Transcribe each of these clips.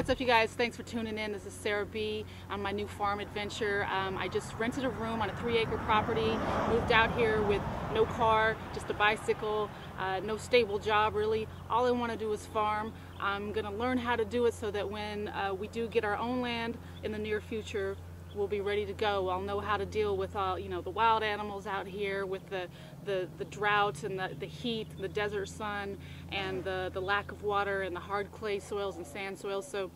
What's up, you guys? Thanks for tuning in. This is Sarah B on my new farm adventure. I just rented a room on a 3-acre property, moved out here with no car, just a bicycle, no stable job really. All I want to do is farm. I'm going to learn how to do it so that when we do get our own land in the near future, we'll be ready to go. I'll know how to deal with all, the wild animals out here, with the drought and the heat, the desert sun, and the lack of water, and the hard clay soils and sand soils. So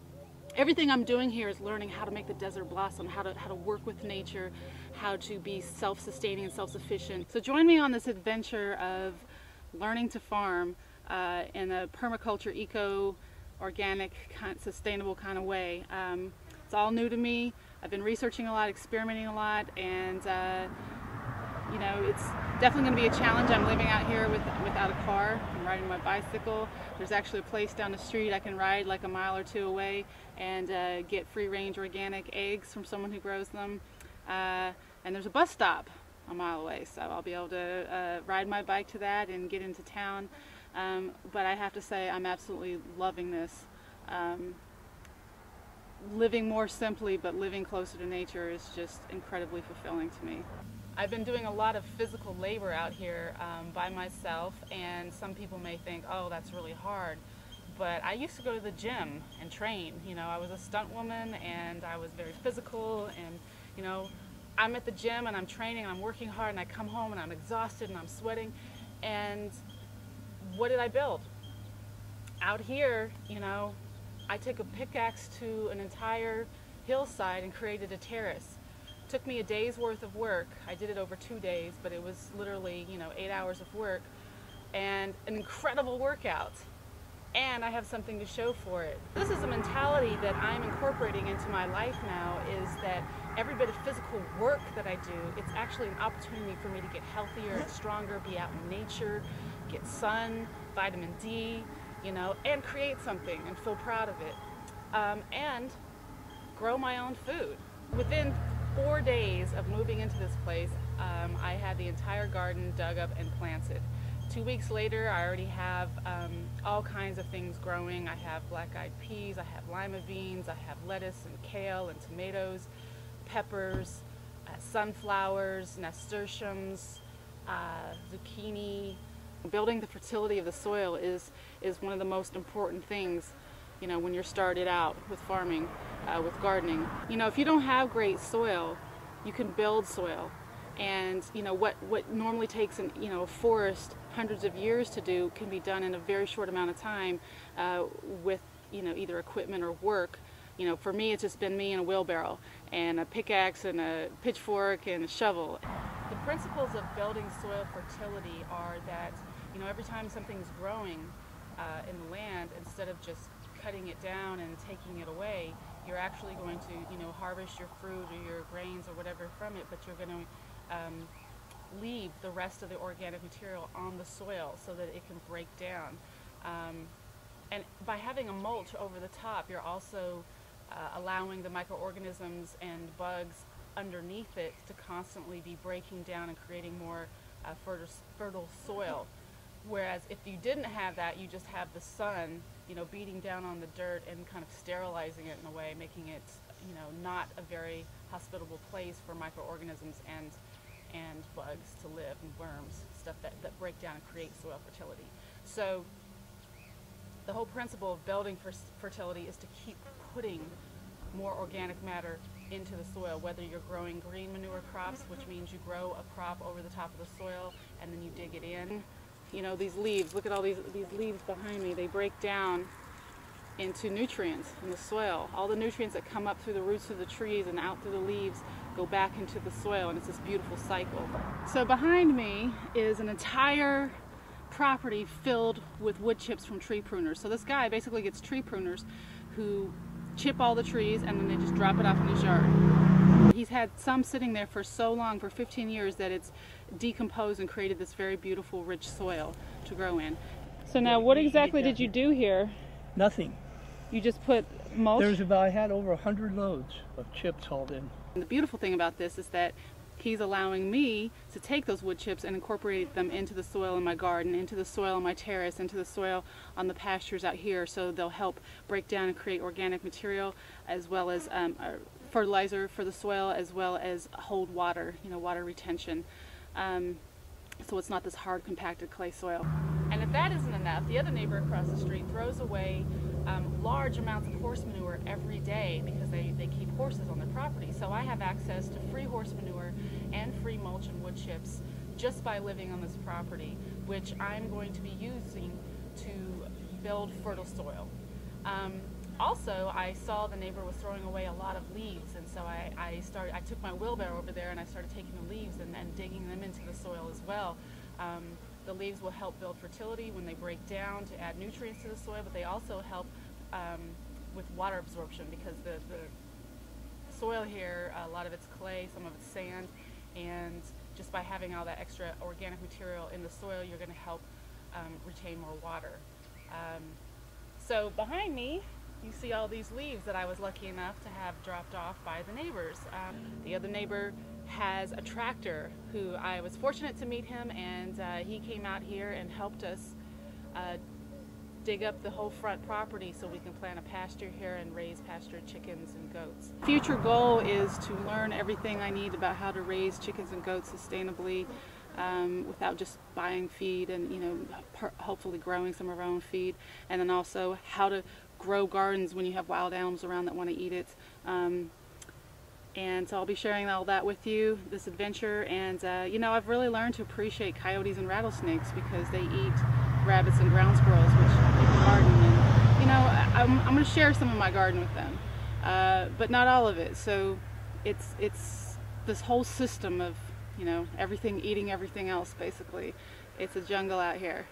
everything I'm doing here is learning how to make the desert blossom, how to work with nature, how to be self-sustaining and self-sufficient. So join me on this adventure of learning to farm in a permaculture, eco-organic, sustainable kind of way. It's all new to me. I've been researching a lot, experimenting a lot, and it's definitely going to be a challenge. I'm living out here without a car. I'm riding my bicycle. There's actually a place down the street I can ride like a mile or two away and get free-range organic eggs from someone who grows them. And there's a bus stop a mile away, so I'll be able to ride my bike to that and get into town. But I have to say, I'm absolutely loving this. Living more simply, but living closer to nature is just incredibly fulfilling to me. I've been doing a lot of physical labor out here by myself, and some people may think, oh, that's really hard. But I used to go to the gym and train. I was a stunt woman, and I was very physical, and I'm at the gym and I'm training and I'm working hard, and I come home and I'm exhausted and I'm sweating. And what did I build? Out here, I took a pickaxe to an entire hillside and created a terrace. It took me a day's worth of work. I did it over 2 days, but it was literally, 8 hours of work and an incredible workout. And I have something to show for it. This is a mentality that I'm incorporating into my life now, is that every bit of physical work that I do, it's actually an opportunity for me to get healthier and stronger, be out in nature, get sun, vitamin D, and create something and feel proud of it, and grow my own food. Within 4 days of moving into this place, I had the entire garden dug up and planted. 2 weeks later, I already have all kinds of things growing. I have black-eyed peas, I have lima beans, I have lettuce and kale and tomatoes, peppers, sunflowers, nasturtiums, zucchini. Building the fertility of the soil is one of the most important things, when you're started out with farming, with gardening. If you don't have great soil, you can build soil. And what normally takes a forest hundreds of years to do can be done in a very short amount of time with either equipment or work. For me, it's just been me and a wheelbarrow and a pickaxe and a pitchfork and a shovel. The principles of building soil fertility are that every time something's growing in the land, instead of just cutting it down and taking it away, you're actually going to harvest your fruit or your grains or whatever from it, but you're going to leave the rest of the organic material on the soil so that it can break down. And by having a mulch over the top, you're also allowing the microorganisms and bugs underneath it to constantly be breaking down and creating more fertile soil. Whereas if you didn't have that, you just have the sun, beating down on the dirt and kind of sterilizing it in a way, making it, not a very hospitable place for microorganisms and bugs to live, and worms, stuff that break down and create soil fertility. So the whole principle of building fertility is to keep putting more organic matter into the soil, whether you're growing green manure crops, which means you grow a crop over the top of the soil and then you dig it in. These leaves, look at all these leaves behind me, they break down into nutrients in the soil. All the nutrients that come up through the roots of the trees and out through the leaves go back into the soil, and it's this beautiful cycle. So behind me is an entire property filled with wood chips from tree pruners. So this guy basically gets tree pruners who chip all the trees and then they just drop it off in his yard. He's had some sitting there for so long, for 15 years, that it's decomposed and created this very beautiful, rich soil to grow in. So now, what exactly did you do here? Nothing. You just put mulch? I had over 100 loads of chips hauled in. And the beautiful thing about this is that he's allowing me to take those wood chips and incorporate them into the soil in my garden, into the soil on my terrace, into the soil on the pastures out here, so they'll help break down and create organic material, as well as fertilizer for the soil, as well as hold water, water retention. So it's not this hard compacted clay soil. And if that isn't enough, the other neighbor across the street throws away large amounts of horse manure every day because they keep horses on their property. So I have access to free horse manure and free mulch and wood chips just by living on this property, which I'm going to be using to build fertile soil. Also, I saw the neighbor was throwing away a lot of leaves, and so I took my wheelbarrow over there and I started taking the leaves and digging them into the soil as well. The leaves will help build fertility when they break down to add nutrients to the soil, but they also help with water absorption, because the soil here, a lot of it's clay, some of it's sand, and just by having all that extra organic material in the soil, you're going to help retain more water. So behind me, you see all these leaves that I was lucky enough to have dropped off by the neighbors. The other neighbor has a tractor who I was fortunate to meet him, and he came out here and helped us dig up the whole front property so we can plant a pasture here and raise pastured chickens and goats. Future goal is to learn everything I need about how to raise chickens and goats sustainably without just buying feed, and hopefully growing some of our own feed, and then also how to grow gardens when you have wild animals around that want to eat it. And so I'll be sharing all that with you, this adventure, and I've really learned to appreciate coyotes and rattlesnakes because they eat rabbits and ground squirrels, which eat the garden, and I'm going to share some of my garden with them, but not all of it. So it's this whole system of everything eating everything else, basically. It's a jungle out here.